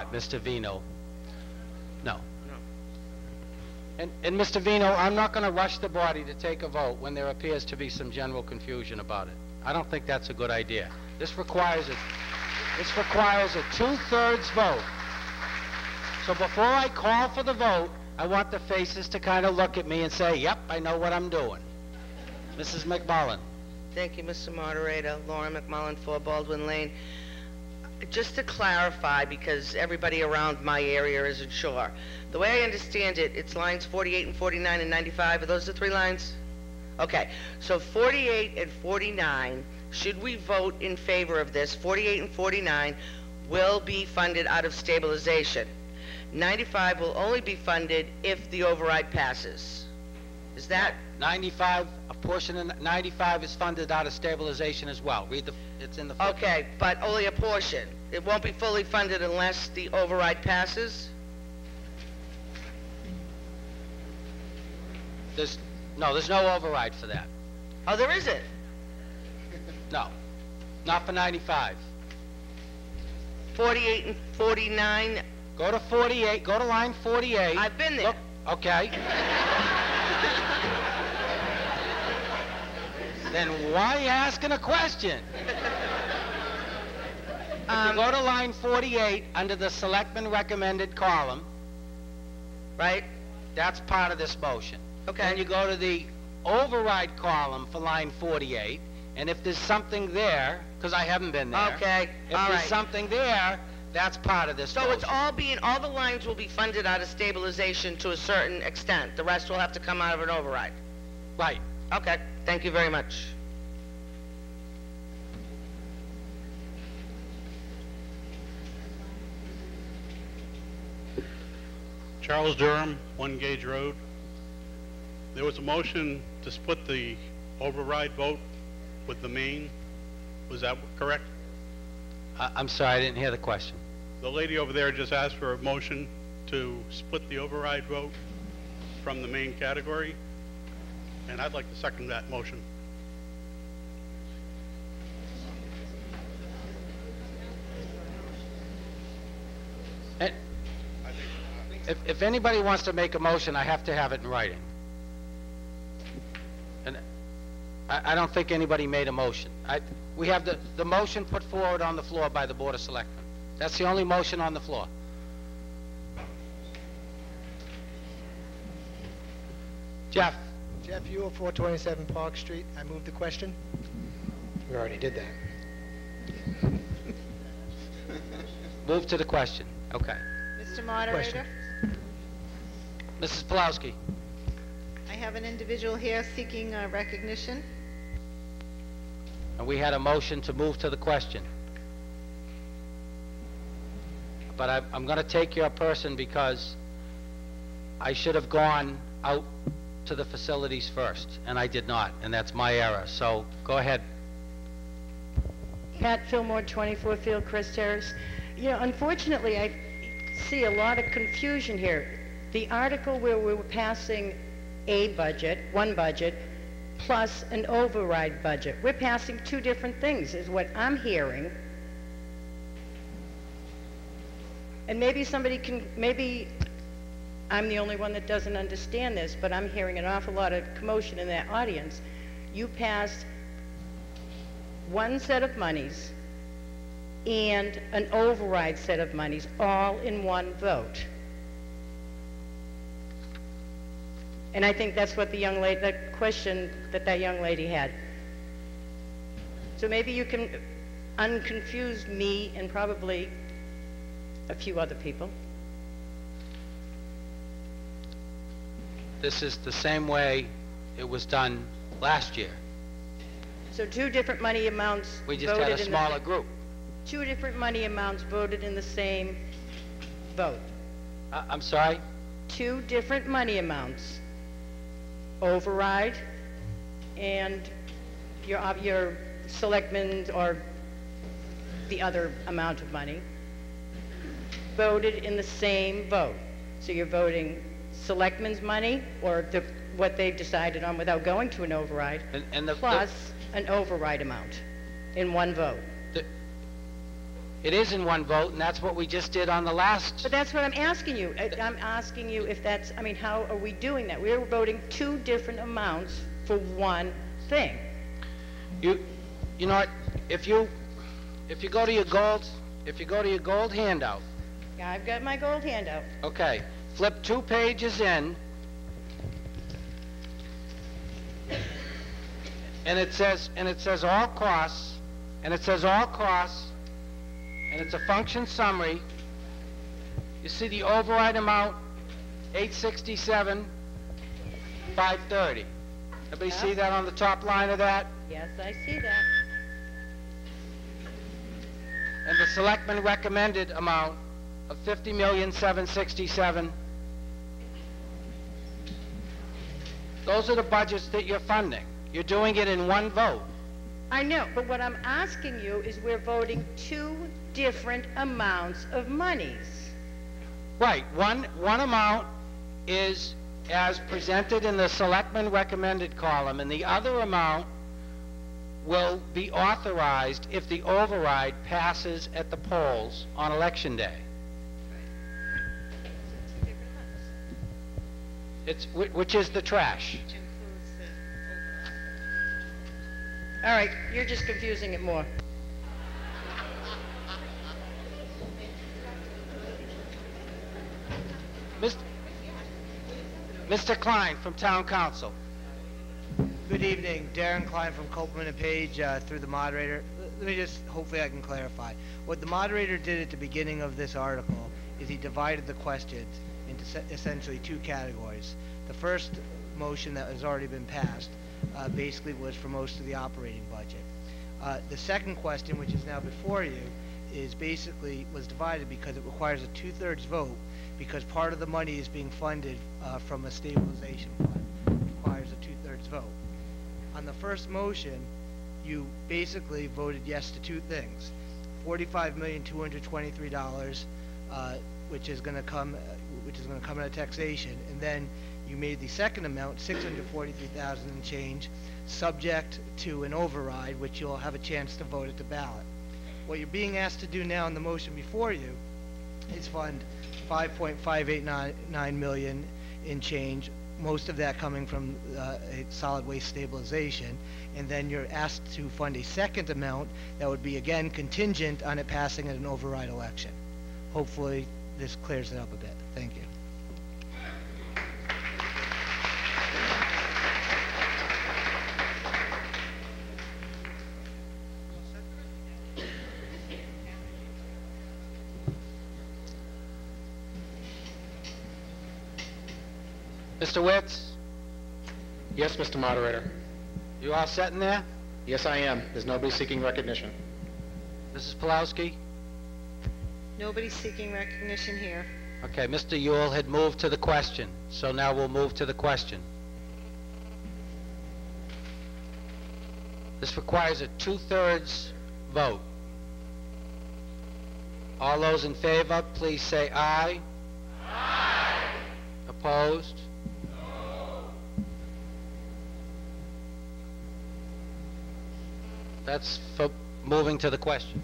not, Mr. Vino. No. And Mr. Vino, I'm not going to rush the body to take a vote when there appears to be some general confusion about it. I don't think that's a good idea. This requires a 2/3 vote. So before I call for the vote, I want the faces to kind of look at me and say, yep, I know what I'm doing. Mrs. McMullen. Thank you, Mr. Moderator. Lauren McMullen, 4 Baldwin Lane. Just to clarify, because everybody around my area isn't sure, the way I understand it, it's lines 48 and 49 and 95. Are those the 3 lines? Okay, so 48 and 49, should we vote in favor of this, 48 and 49 will be funded out of stabilization. 95 will only be funded if the override passes. Is that? 95, a portion of 95 is funded out of stabilization as well. It's in the footnote. Okay, but only a portion. It won't be fully funded unless the override passes? There's no override for that. Oh, there isn't? No, not for 95. 48 and 49? Go to 48, go to line 48. I've been there. Look, okay. Then why are you asking a question? If you go to line 48 under the selectman recommended column, right, that's part of this motion. Okay. Then you go to the override column for line 48, and if there's something there, because I haven't been there. Okay, if there's something there, that's part of this So motion. it's all the lines will be funded out of stabilization to a certain extent. The rest will have to come out of an override. Right. Okay, thank you very much. Charles Durham, 1 Gage Road. There was a motion to split the override vote with the main. Was that correct? I'm sorry, I didn't hear the question. The lady over there just asked for a motion to split the override vote from the main category, and I'd like to second that motion. If anybody wants to make a motion, I have to have it in writing. And I don't think anybody made a motion. We have the motion put forward on the floor by the Board of Selectmen. That's the only motion on the floor. Jeff. Jeff Ewell, 427 Park Street. I move the question. We already did that. Move to the question. Okay. Mr. Moderator, Mrs. Pulowski. I have an individual here seeking recognition. And we had a motion to move to the question. But I'm going to take your person because I should have gone out to the facilities first, and I did not, and that's my error. So go ahead. Pat Fillmore, 24 Fieldcrest Terrace. Yeah, unfortunately, I see a lot of confusion here. The article where we were passing a budget, one budget, plus an override budget. We're passing 2 different things, is what I'm hearing. And maybe somebody can, maybe I'm the only one that doesn't understand this, but I'm hearing an awful lot of commotion in that audience. You passed one set of monies and an override set of monies all in one vote. And I think that's what the young lady, the question that young lady had. So maybe you can unconfuse me and probably a few other people. This is the same way it was done last year. So 2 different money amounts We just had a smaller group. 2 different money amounts voted in the same vote. I'm sorry? 2 different money amounts, override and your selectmen or the other amount of money, voted in the same vote. So you're voting selectmen's money or what they've decided on without going to an override, and plus an override amount in one vote. It is in one vote, and that's what we just did on the last. But that's what I'm asking you. I'm asking you if that's, I mean, how are we doing that? We're voting two different amounts for one thing. You know what, if you go to your gold handout, Yeah, I've got my gold handout. okay, flip 2 pages in, and it says all costs, and it's a function summary. You see the override amount, 867,530. Everybody see that on the top line of that? Yes, I see that. And the selectmen recommended amount of 50,767,000. Those are the budgets that you're funding. You're doing it in one vote. I know, but what I'm asking you is we're voting two different amounts of monies. Right, one amount is as presented in the selectmen recommended column, and the other amount will be authorized if the override passes at the polls on election day. Which is the trash. All right, you're just confusing it more. Mr. Klein from Town Council. Good evening, Darren Klein from Copeland and Page, through the moderator. Let me just, hopefully I can clarify. What the moderator did at the beginning of this article is he divided the questions into essentially two categories. The first motion that has already been passed basically was for most of the operating budget. The second question, which is now before you, is basically was divided because it requires a 2/3 vote, because part of the money is being funded from a stabilization fund. It requires a 2/3 vote. On the first motion, you basically voted yes to two things: $45,223,000, which is going to come out of taxation, and then you made the second amount, $643,000 and change, subject to an override, which you'll have a chance to vote at the ballot. What you're being asked to do now in the motion before you is fund $5.589 million in change, most of that coming from solid waste stabilization, and then you're asked to fund a second amount that would be again contingent on it passing at an override election. Hopefully this clears it up a bit. Thank you. Mr. Witz, Yes, Mr. Moderator. you all set in there? Yes, I am. There's nobody seeking recognition. Mrs. Pulowski? Nobody's seeking recognition here. Okay, Mr. Yule had moved to the question, so now we'll move to the question. This requires a 2/3 vote. All those in favor, please say aye. Aye. Opposed? No. That's for moving to the question.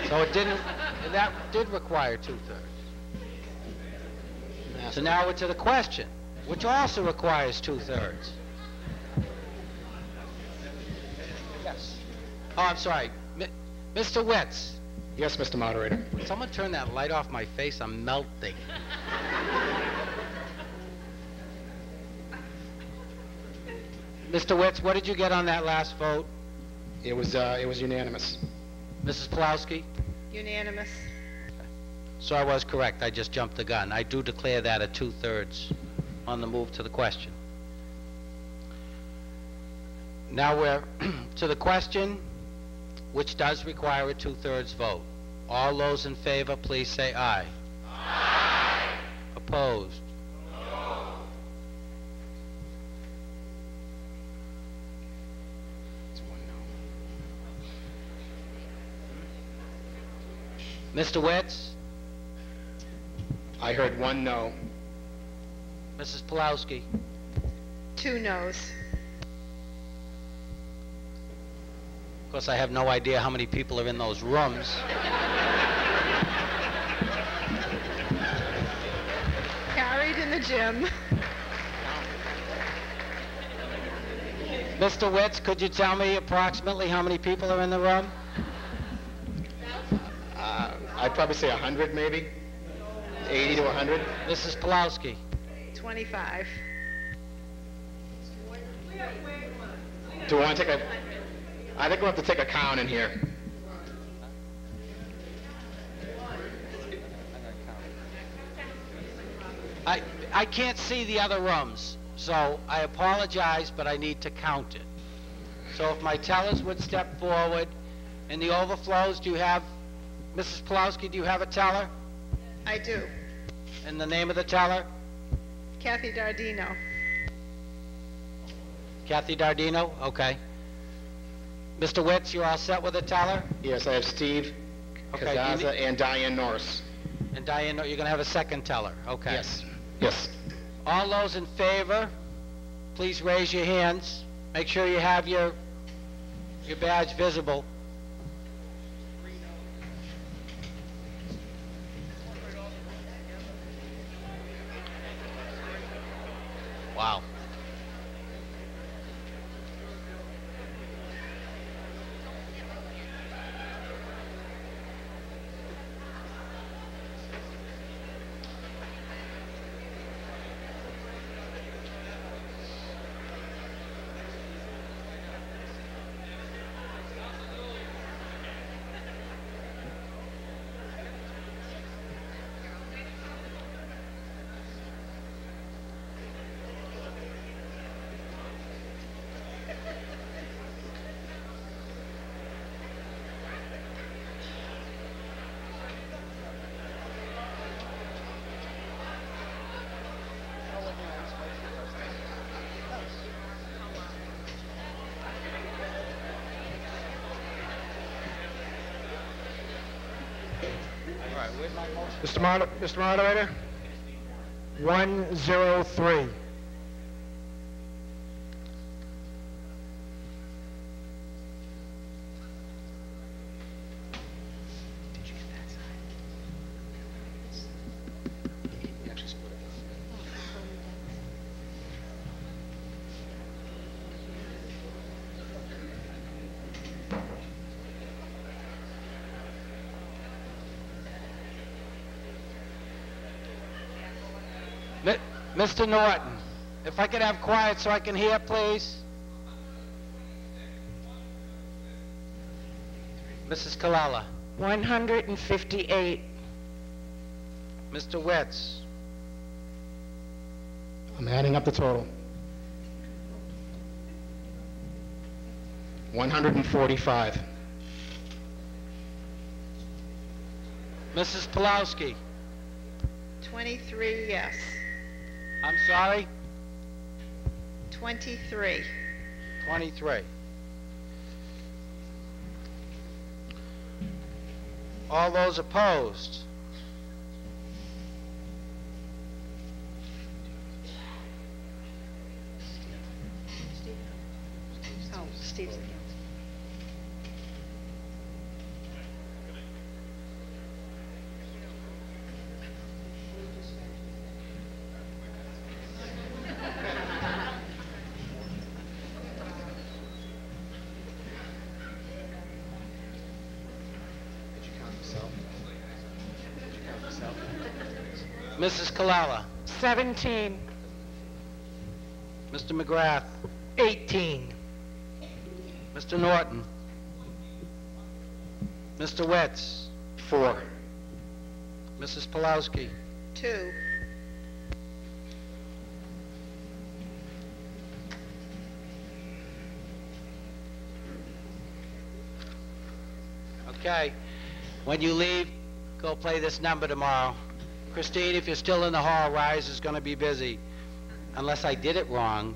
So it didn't, that did require 2/3. So now we're to the question, which also requires 2/3. Yes. Oh, I'm sorry. Mr. Witz. Yes, Mr. Moderator. Would someone turn that light off my face? I'm melting. Mr. Witz, what did you get on that last vote? It was unanimous. Mrs. Pulowski? Unanimous. So I was correct. I just jumped the gun. I do declare that a 2/3 on the move to the question. Now we're to the question, which does require a 2/3 vote. All those in favor, please say aye. Aye. Opposed? No. It's one no. Mr. Witz? I heard one no. Mrs. Pulowski? 2 noes. Of course, I have no idea how many people are in those rooms. Carried in the gym. Mr. Witz, could you tell me approximately how many people are in the room? I'd probably say 100 maybe, 80 to 100. Mrs. Pulowski? 25. Do we want to take a... I think we'll have to take a count in here. I can't see the other rooms, so I apologize, but I need to count it. So if my tellers would step forward, and the overflows, do you have, Mrs. Pulowski, do you have a teller? I do. And the name of the teller? Kathy Dardino. Kathy Dardino? Okay. Mr. Witz, you're all set with a teller? Yes, I have Steve Okay, Kazaza and Diane Norris. And Diane, you're going to have a second teller? Okay. Yes. Yes. All those in favor, please raise your hands. Make sure you have your badge visible. Wow. Mr. Moderator, 103. Mr. Norton, if I could have quiet so I can hear, please. Mrs. Colella. 158. Mr. Witz. I'm adding up the total. 145. Mrs. Pulowski. 23, yes. I'm sorry? 23. 23. All those opposed? Oh, Steve's against. Mrs. Colella. 17. Mr. McGrath. 18. Mr. Norton. Mr. Witz. 4. Mrs. Pulowski. 2. Okay. When you leave, go play this number tomorrow. Christine, if you're still in the hall, Rise is going to be busy. Unless I did it wrong.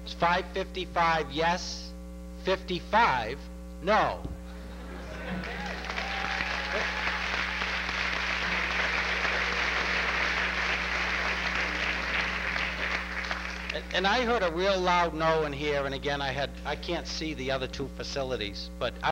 It's 555 yes, 55 no. And I heard a real loud no in here, and again, I can't see the other two facilities, but